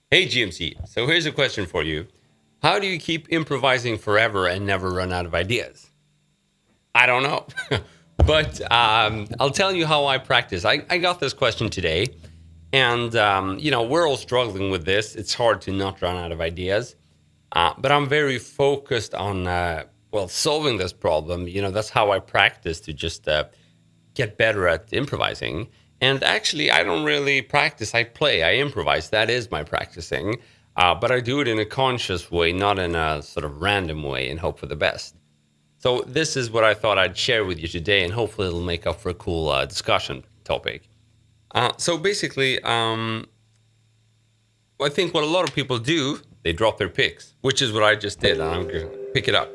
Hey GMC, so here's a question for you. How do you keep improvising forever and never run out of ideas? I don't know. But I'll tell you how I practice. I got this question today, and we're all struggling with this. It's hard to not run out of ideas, but I'm very focused on solving this problem. That's how I practice to just get better at improvising. And actually, I don't really practice. I play. I improvise. That is my practicing. But I do it in a conscious way, not in a sort of random way, and hope for the best. So this is what I thought I'd share with you today, and hopefully it'll make up for a cool discussion topic. So basically, I think what a lot of people do, they drop their picks, which is what I just did. And I'm going to pick it up.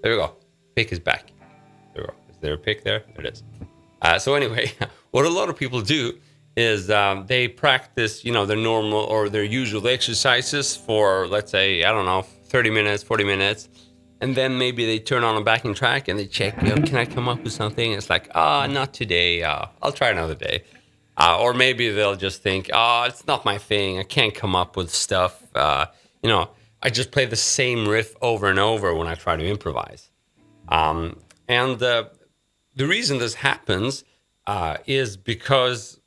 There we go. Pick is back. There we go. Is there a pick there? There it is. So anyway, what a lot of people do is they practice, their normal or their usual exercises for, let's say, I don't know, 30 minutes, 40 minutes. And then maybe they turn on a backing track and they check, can I come up with something? It's like, not today. I'll try another day. Or maybe they'll just think, it's not my thing. I can't come up with stuff. I just play the same riff over and over when I try to improvise. And the reason this happens is because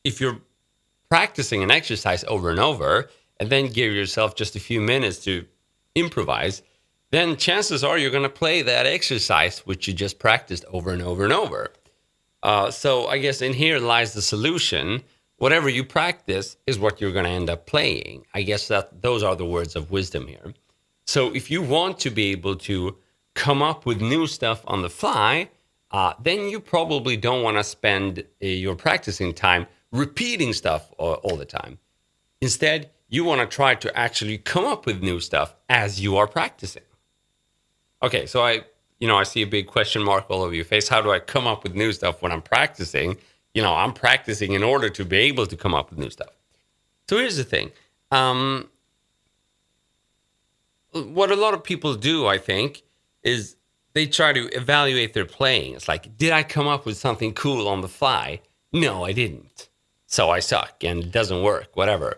if you're practicing an exercise over and over and then give yourself just a few minutes to improvise, then chances are you're going to play that exercise which you just practiced over and over and over. So I guess in here lies the solution. Whatever you practice is what you're going to end up playing. I guess that those are the words of wisdom here. So if you want to be able to come up with new stuff on the fly, then you probably don't want to spend your practicing time repeating stuff all the time. Instead, you want to try to actually come up with new stuff as you are practicing. Okay, so I see a big question mark all over your face. How do I come up with new stuff when I'm practicing? I'm practicing in order to be able to come up with new stuff. So here's the thing. What a lot of people do, I think, is they try to evaluate their playing. It's like, did I come up with something cool on the fly? No, I didn't. So I suck and it doesn't work, whatever.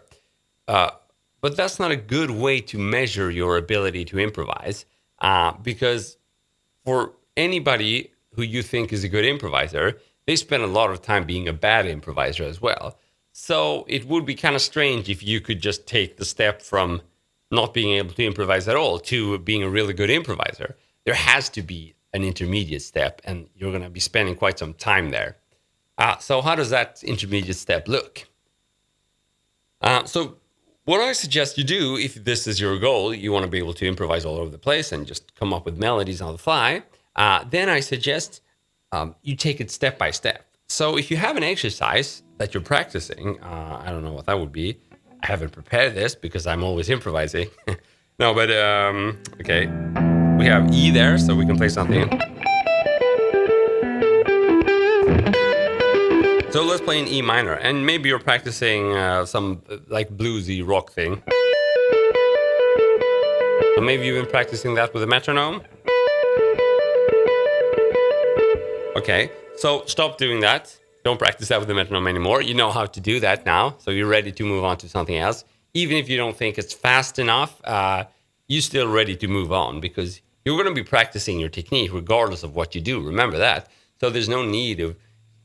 But that's not a good way to measure your ability to improvise. Because for anybody who you think is a good improviser, they spend a lot of time being a bad improviser as well. So it would be kind of strange if you could just take the step from not being able to improvise at all to being a really good improviser. There has to be an intermediate step, and you're going to be spending quite some time there. So how does that intermediate step look? So what I suggest you do, if this is your goal, you want to be able to improvise all over the place and just come up with melodies on the fly, then I suggest you take it step by step. So if you have an exercise that you're practicing, I don't know what that would be. I haven't prepared this because I'm always improvising. No, but okay. We have E there, so we can play something. So let's play in E minor, and maybe you're practicing some like bluesy rock thing. So maybe you've been practicing that with a metronome. Okay, so stop doing that. Don't practice that with the metronome anymore. You know how to do that now, so you're ready to move on to something else. Even if you don't think it's fast enough, you're still ready to move on because you're going to be practicing your technique regardless of what you do. Remember that. So there's no need to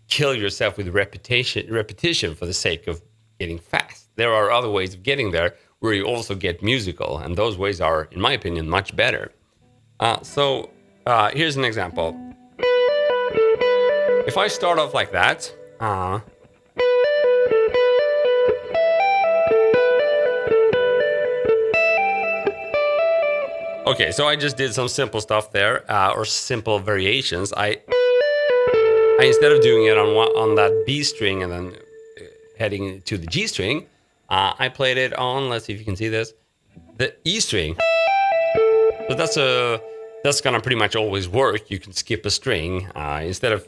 kill yourself with repetition for the sake of getting fast. There are other ways of getting there where you also get musical, and those ways are, in my opinion, much better. So here's an example. If I start off like that, okay, so I just did some simple stuff there, or simple variations. I instead of doing it on that B string and then heading to the G string, I played it on. Let's see if you can see this, the E string. So that's gonna pretty much always work. You can skip a string instead of.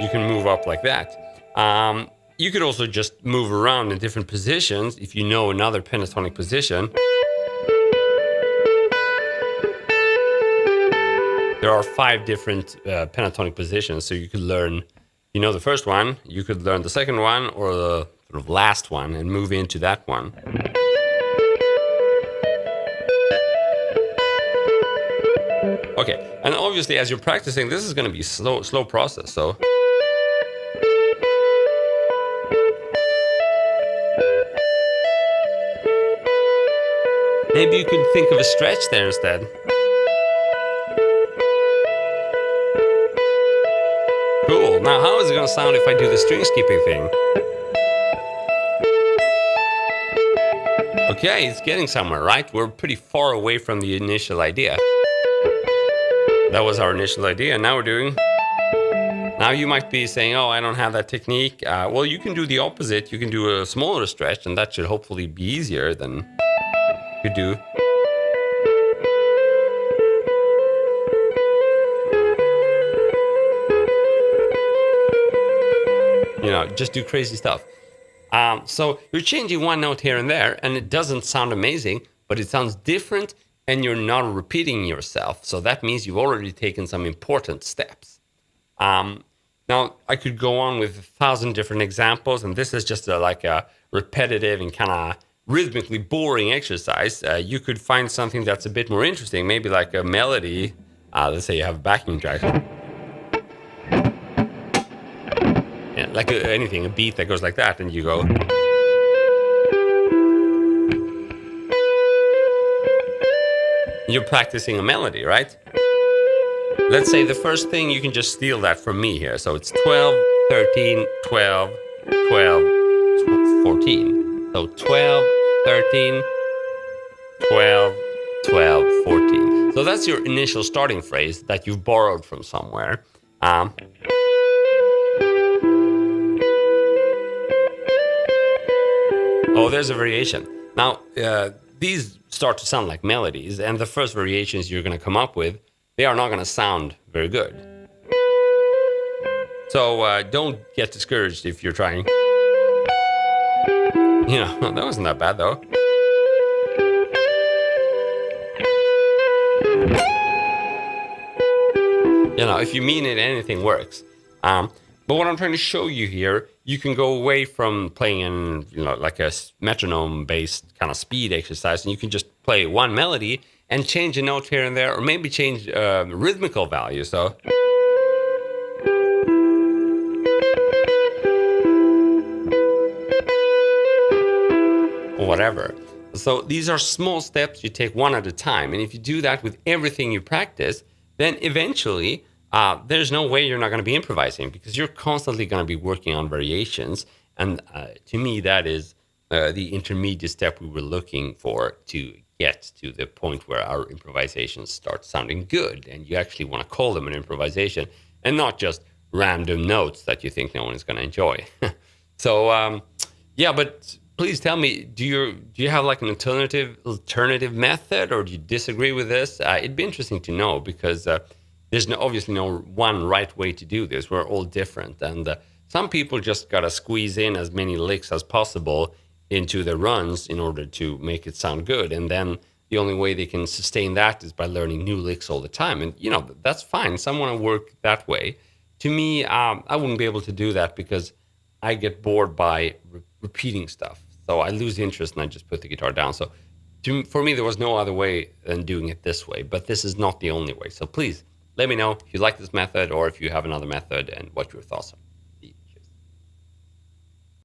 You can move up like that. You could also just move around in different positions if you know another pentatonic position. There are 5 different pentatonic positions, so you could learn You know the first one, you could learn the second one or the sort of last one and move into that one. Okay, and obviously as you're practicing, this is going to be slow process. So maybe you could think of a stretch there instead. Cool. Now, how is it going to sound if I do the string skipping thing? Okay, it's getting somewhere, right? We're pretty far away from the initial idea. That was our initial idea. Now we're doing. Now you might be saying, oh, I don't have that technique. Well, you can do the opposite. You can do a smaller stretch, and that should hopefully be easier than you do. You know, just do crazy stuff. So you're changing one note here and there, and it doesn't sound amazing, but it sounds different, and you're not repeating yourself. So that means you've already taken some important steps. Now, I could go on with 1,000 different examples, and this is just like a repetitive and kind of rhythmically boring exercise. You could find something that's a bit more interesting, maybe like a melody. Let's say you have a backing track. Yeah, like anything, a beat that goes like that, and you go. You're practicing a melody, right? Let's say the first thing, you can just steal that from me here. So it's 12, 13, 12, 12, 14. So 12, 13, 12, 12, 14. So that's your initial starting phrase that you've borrowed from somewhere. Oh, there's a variation. Now, these start to sound like melodies, and the first variations you're going to come up with, they are not going to sound very good. So don't get discouraged if you're trying. You know, that wasn't that bad, though. You know, if you mean it, anything works. But what I'm trying to show you here, you can go away from playing in, you know, like a metronome-based kind of speed exercise, and you can just play one melody and change a note here and there, or maybe change rhythmical value. So, or whatever. So these are small steps. You take one at a time, and if you do that with everything you practice, then eventually there's no way you're not going to be improvising, because you're constantly going to be working on variations. And to me, that is the intermediate step we were looking for to get to the point where our improvisations start sounding good, and you actually want to call them an improvisation and not just random notes that you think no one is going to enjoy. So yeah, but please tell me, do you have like an alternative method, or do you disagree with this? It'd be interesting to know, because there's obviously no one right way to do this. We're all different, and some people just gotta squeeze in as many licks as possible into their runs in order to make it sound good, and then the only way they can sustain that is by learning new licks all the time. And you know, that's fine. Some want to work that way. To me, I wouldn't be able to do that, because I get bored by repeating stuff. So I lose interest and I just put the guitar down. So for me, there was no other way than doing it this way, but this is not the only way. So please let me know if you like this method, or if you have another method, and what your thoughts are.